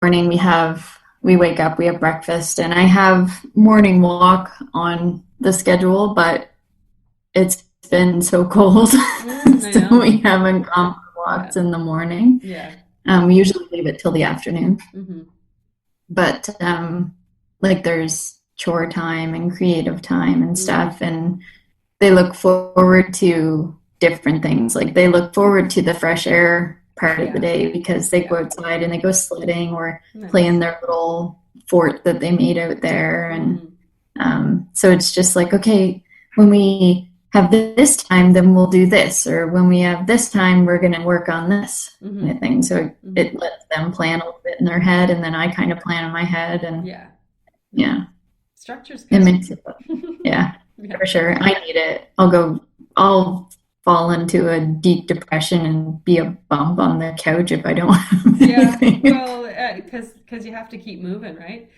morning we wake up, we have breakfast, and I have morning walk on the schedule, but it's been so cold, I so know. we haven't gone for Yeah. walks in the morning. Yeah. We usually leave it till the afternoon, Hmm. but like there's chore time and creative time and Mm. stuff, and they look forward to different things. Like they look forward to the fresh air part of the Yeah. day because they Yeah. go outside and they go sledding or play in Nice. their little fort that they made out there. And Hmm. so it's just like, okay, when we have this time, then we'll do this. Or when we have this time, we're going to work on this kind Hmm. of thing. So Hmm. it lets them plan a little bit in their head. And then I kind of plan in my head. And Yeah. Yeah. yeah, Structure's it good. makes it, yeah, Yeah. for sure. I need it. I'll fall into a deep depression and be a bump on the couch if I don't have Yeah. anything. Well, because you have to keep moving, right?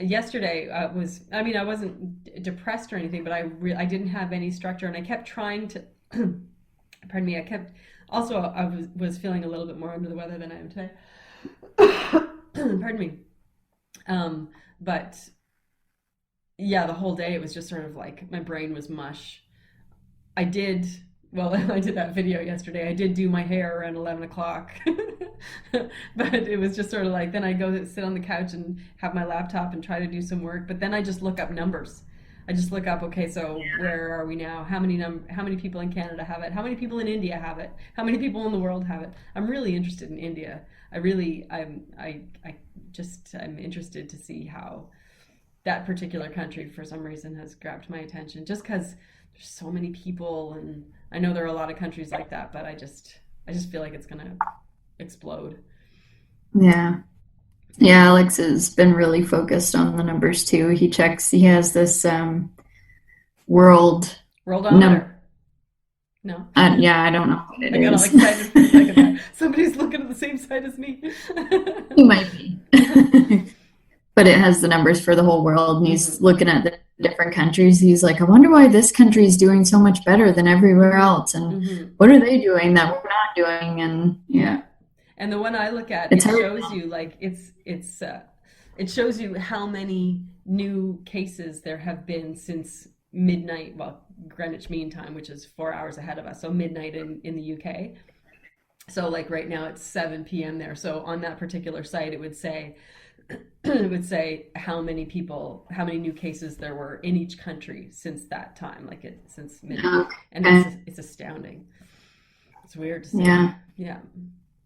Yesterday was, I mean, I wasn't depressed or anything, but I didn't have any structure, and I kept trying to. Pardon me. I kept also I was feeling a little bit more under the weather than I am today. Pardon me. Um, but yeah, the whole day it was just sort of like my brain was mush. I did, well, I did that video yesterday. I did do my hair around 11 o'clock. But it was just sort of like, then I go sit on the couch and have my laptop and try to do some work. But then I just look up numbers. I just look up, okay, so where are we now? How many people in Canada have it? How many people in India have it? How many people in the world have it? I'm really interested in India. I'm interested to see how that particular country for some reason has grabbed my attention just because there's so many people, and I know there are a lot of countries like that, but I just feel like it's gonna explode. Yeah. Yeah, Alex has been really focused on the numbers too. He has this world number. Worldometer. No. Yeah, I don't know what it I got all is. excited for a second there. Somebody's looking at the same site as me. He might be. But it has the numbers for the whole world, and he's Hmm. looking at the different countries. He's like, I wonder why this country is doing so much better than everywhere else, and Hmm. what are they doing that we're not doing? And yeah, Yeah. And the one I look at, it's it hard. shows you like it shows you how many new cases there have been since midnight, well, Greenwich Mean Time, which is 4 hours ahead of us, so midnight in the UK. So like right now it's 7 p.m. there. So on that particular site, it would say it would say how many people, how many new cases there were in each country since that time, like since midnight, and Okay. it's astounding. It's weird to see. Yeah, Yeah,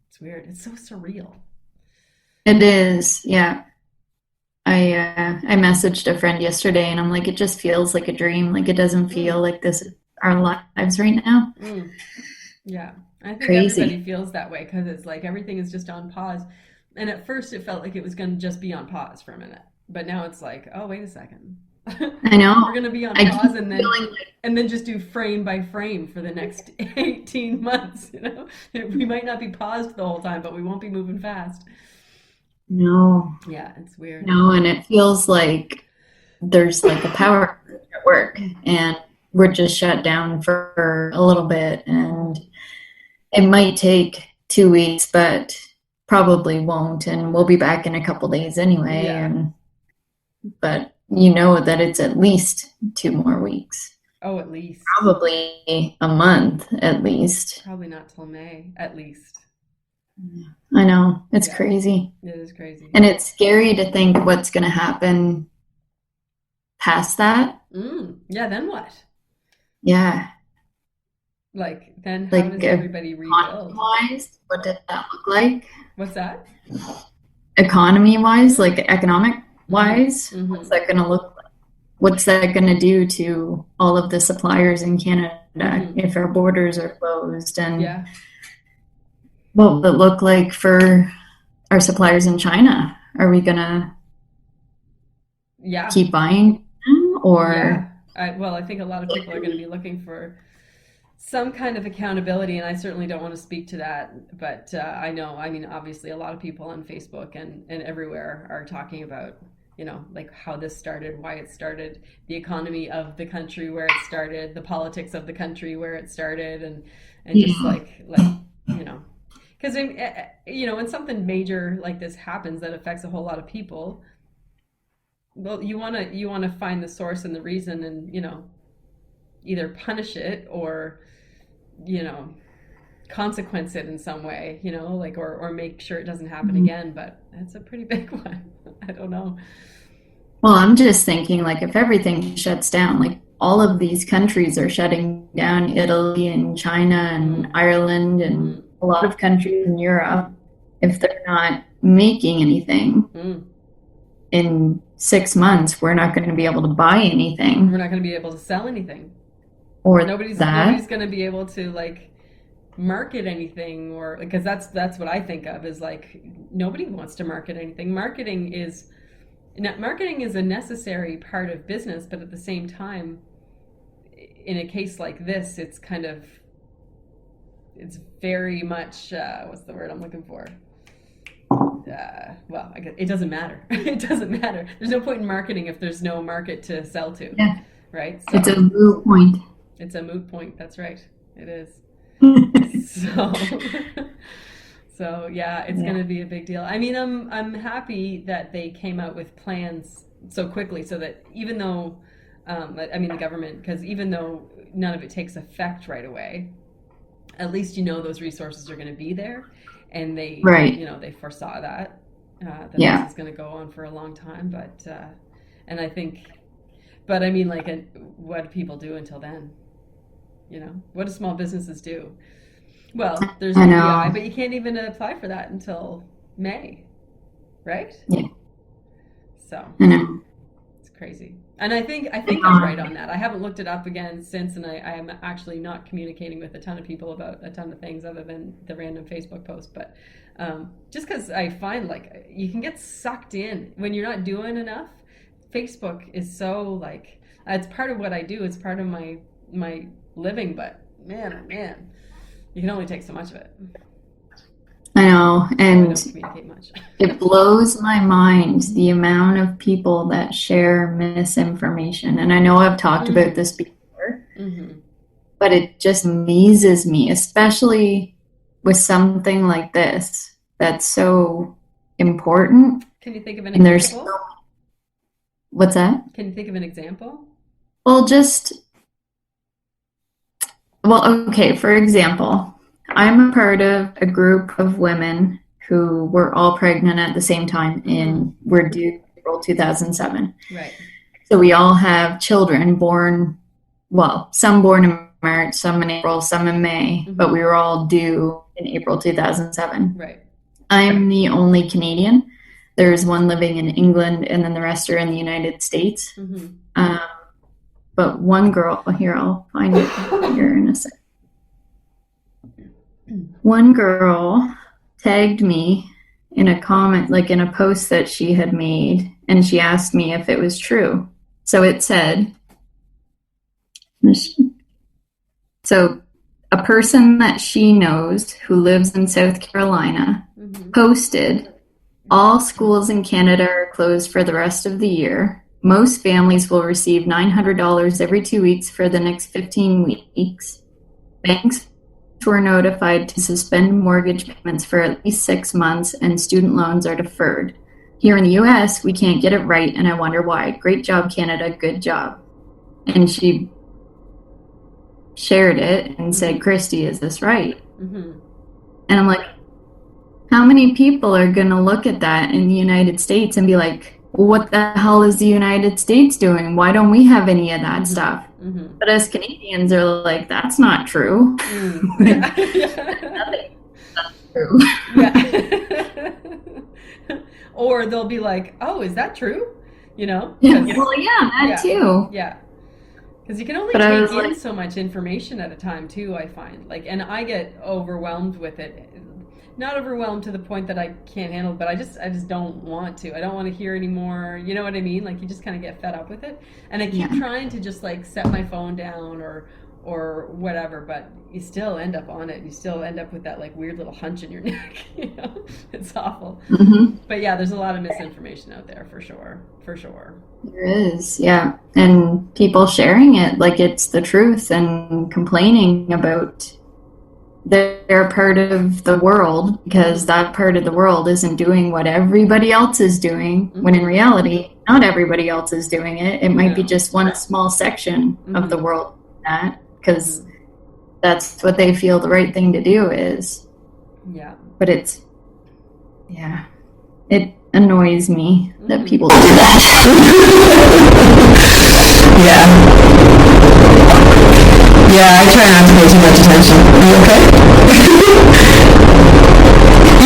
it's weird. It's so surreal. it is. Yeah. I messaged a friend yesterday and I'm like, it just feels like a dream. Like it doesn't Mm, feel like this is our lives right now. mm, yeah, I think everybody Crazy. feels that way because it's like everything is just on pause. And at first, it felt like it was going to just be on pause for a minute, but now it's like, oh, wait a second. I know. We're going to be on I pause keep and then feeling like, just do frame by frame for the next 18 months, We might not be paused the whole time, but we won't be moving fast. no, Yeah, it's weird. no. And it feels like there's like a power at work and we're just shut down for a little bit. And it might take 2 weeks, but probably won't. And we'll be back in a couple days anyway. Yeah. But you know that it's at least 2 more weeks, Oh, at least. probably a month at least. Probably not till May, at least. I know, it's Yeah, crazy. it is crazy. And it's scary to think what's going to happen past that. Yeah, then what? Yeah. Like, then how Like does everybody economy rebuild? wise, what did that look like? What's that? Economy wise, like economic Mm-hmm. wise, what's Mm-hmm. that going to look like? What's that going to do to all of the suppliers in Canada Mm-hmm. if our borders are closed? And Yeah. what will it look like for our suppliers in China? Are we going to Yeah. keep buying them Yeah. or Well, I think a lot of people are going to be looking for some kind of accountability, and I certainly don't want to speak to that. But I know, I mean, obviously, a lot of people on Facebook and everywhere are talking about, like how this started, why it started, the economy of the country where it started, the politics of the country where it started, and just yeah, like, because Because when something major like this happens that affects a whole lot of people, well, you want to find the source and the reason, and either punish it or you know consequence it in some way, like or make sure it doesn't happen Mhm. again. But it's a pretty big one. I don't know. Well, I'm just thinking like if everything shuts down, like all of these countries are shutting down, Italy and China and Mm, Ireland and mm, a lot of countries in Europe, if they're not making anything mm. in 6 months, we're not going to be able to buy We're anything not going to be able to sell anything. or Nobody's that. going to be able to like market anything, or because that's what I think of is like nobody wants to market anything. Marketing is a necessary part of business, but at the same time, in a case like this, it's very much what's the word I'm looking for? Well, I guess it doesn't matter. It doesn't matter. There's no point in marketing if there's no market to sell to, Yeah, right? it's So a moot point. it's a moot point. That's right. It is. So, so yeah, it's Yeah. going to be a big deal. I mean, I'm happy that they came out with plans so quickly, so that even though, I mean, the government, because even though none of it takes effect right away, at least those resources are going to be there, and Right. they foresaw that this Yeah. is going to go on for a long time. And I think, but I mean, like, what do people do until then? What do small businesses do? Well, there's I UBI, know. but you can't even apply for that until May, right? Yeah, So I know. it's crazy. And I think I'm right on that. I haven't looked it up again since, and I am actually not communicating with a ton of people about a ton of things other than the random Facebook post. But just because I find like you can get sucked in when you're not doing enough. Facebook is so like it's part of what I do. It's part of my living. But man, oh man, you can only take so much of it. I know. So I And don't communicate much. it blows my mind the amount of people that share misinformation. And I know I've talked about Mm, this before, mm-hmm. but it just amazes me, especially with something like this that's so important. Can you think of an And there's example? what's that? Can you think of an example? Well, okay, for example, I'm a part of a group of women who were all pregnant at the same time Mm-hmm. we're due April 2007. Right. So we all have children born, well, some born in March, some in April, some in May, but Mm-hmm. we were all due in April 2007. Right. I'm the only Canadian. There's one living in England, and then the rest are in the United States. Mm-hmm. Um, but one girl, here, I'll find it here in a second. One girl tagged me in a comment, like in a post that she had made, and she asked me if it was true. So it said, so a person that she knows who lives in South Carolina Mm-hmm. posted, all schools in Canada are closed for the rest of the year. Most families will receive $900 every 2 weeks for the next 15 weeks. Banks were notified to suspend mortgage payments for at least 6 months, and student loans are deferred. Here in the US, we can't get it right, and I wonder why. Great job, Canada. Good job. And she shared it and said, Mm-hmm. Kristy, is this right? Mm-hmm. And I'm like, how many people are going to look at that in the United States and be like, well, what the hell is the United States doing? Why don't we have any of that Mm-hmm. stuff? Mm-hmm. But as Canadians are like, that's not true. Mm. Like, Yeah. nothing is true. Yeah. Or they'll be like, "Oh, is that true?" Yeah, Because well, yeah, that yeah, too. yeah. Because you can only But I take was in like, so much information at a time too, I find. Like, and I get overwhelmed with it. Not overwhelmed to the point that I can't handle it, but I just don't want to. I don't want to hear anymore. You know what I mean? Like you just kind of get fed up with it. And I keep yeah. trying to just like set my phone down or whatever, but you still end up on it. You still end up with that like weird little hunch in your neck, It's awful. Hmm. But yeah, there's a lot of misinformation out there for sure. For sure. There is, yeah. And people sharing it like it's the truth and complaining about they're part of the world because that part of the world isn't doing what everybody else is doing, when in reality, not everybody else is doing it. It might be just one small section of the world that, because that's what they feel the right thing to do is. Yeah. But it annoys me that people do that. Yeah, I try not to pay too much attention. Are you okay?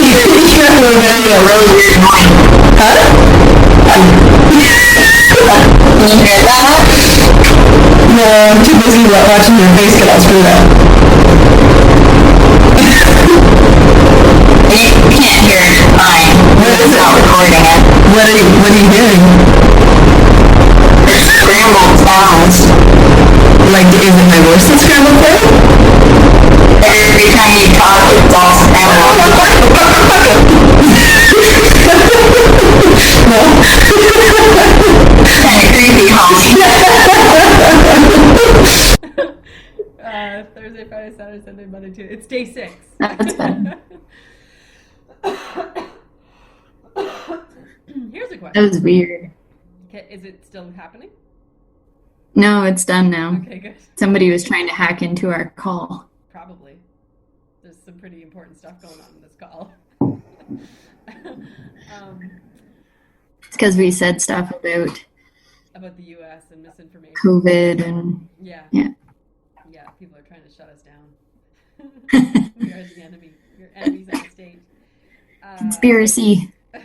You're getting a really weird noise. Huh? Can you hear that? No, I'm too busy watching your face get all screwed up. You can't hear it fine. It's not recording it. What are you hearing? It's scrambled sounds. Like, is it my voice that's scrambled for you? Every time you talk, it's all scrambled. No? Kind of creepy, homie. Thursday, Friday, Saturday, Sunday, Monday, Tuesday. It's day 6. That's bad. Here's a question. That was weird. Okay, is it still happening? No, it's done now. Okay, good. Somebody was trying to hack into our call. Probably. There's some pretty important stuff going on in this call. It's because we said stuff about the U.S. and misinformation. COVID and Yeah, people are trying to shut us down. We are the enemy. We're enemies of the state. conspiracy. I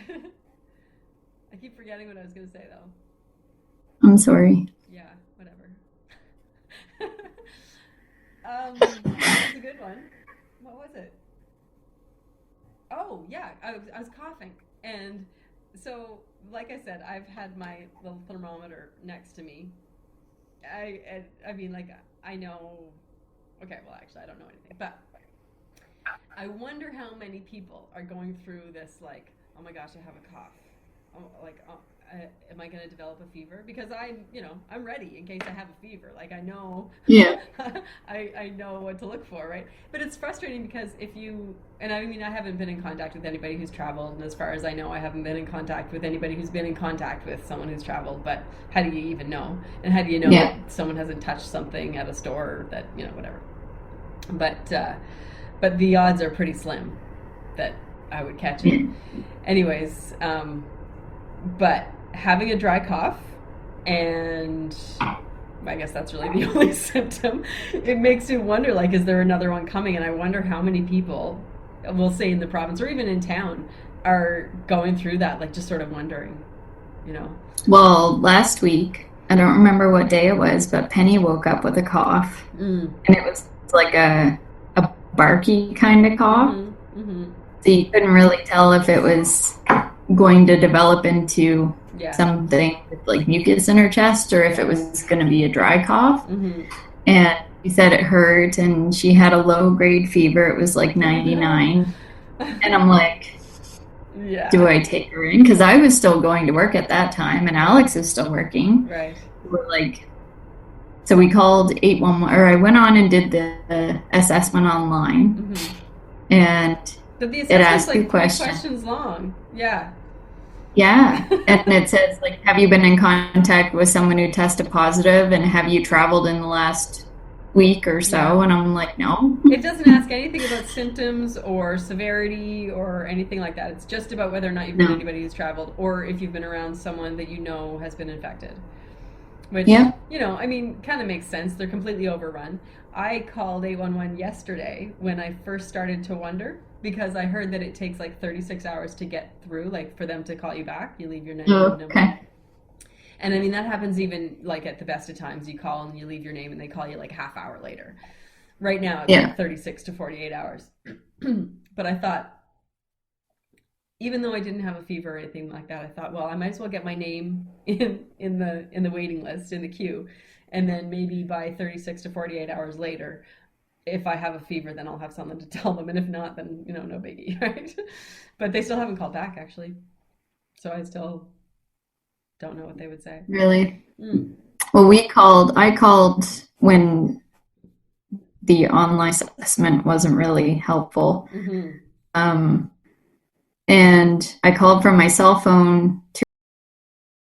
keep forgetting what I was going to say, though. I'm sorry. Yeah, whatever. That's a good one. What was it? Oh, yeah, I was coughing. And so, like I said, I've had my little thermometer next to me. I mean, like, I know... Okay, well, actually, I don't know anything. But I wonder how many people are going through this, like, oh my gosh, I have a cough. Am I going to develop a fever? Because I'm ready in case I have a fever. Like, I know, I know what to look for, right? But it's frustrating because and I mean, I haven't been in contact with anybody who's traveled, and as far as I know, I haven't been in contact with anybody who's been in contact with someone who's traveled, but how do you even know? And how do you know that someone hasn't touched something at a store that, whatever. But the odds are pretty slim that I would catch it. Anyways, but having a dry cough, and I guess that's really the only symptom, it makes you wonder, like, is there another one coming? And I wonder how many people, we'll say in the province or even in town, are going through that, like, just sort of wondering, Well, last week, I don't remember what day it was, but Penny woke up with a cough. And it was like a barky kind of cough. So you couldn't really tell if it was going to develop into something with, like, mucus in her chest, or if it was going to be a dry cough. And she said it hurt, and she had a low-grade fever. It was like 99. And I'm like, do I take her in? Because I was still going to work at that time, and Alex is still working. Right. We're like, so we called 811, or I went on and did the assessment online. And but the it asked like you questions long. Yeah, and it says, like, have you been in contact with someone who tested positive, and have you traveled in the last week or so? And I'm like, no. It doesn't ask anything about symptoms or severity or anything like that. It's just about whether or not you've been anybody who's traveled, or if you've been around someone that has been infected. Which, I mean, kind of makes sense. They're completely overrun. I called 811 yesterday when I first started to wonder, because I heard that it takes like 36 hours to get through, like, for them to call you back. You leave your name and number. And I mean, that happens even, like, at the best of times. You call and you leave your name and they call you like half hour later. Right now, it's like 36 to 48 hours. But I thought, even though I didn't have a fever or anything like that, I thought, well, I might as well get my name in the waiting list, in the queue. And then maybe by 36 to 48 hours later, if I have a fever, then I'll have something to tell them. And if not, then, no biggie, right? But they still haven't called back, actually. So I still don't know what they would say. Really? Well, I called when the online assessment wasn't really helpful. Mm-hmm. And I called from my cell phone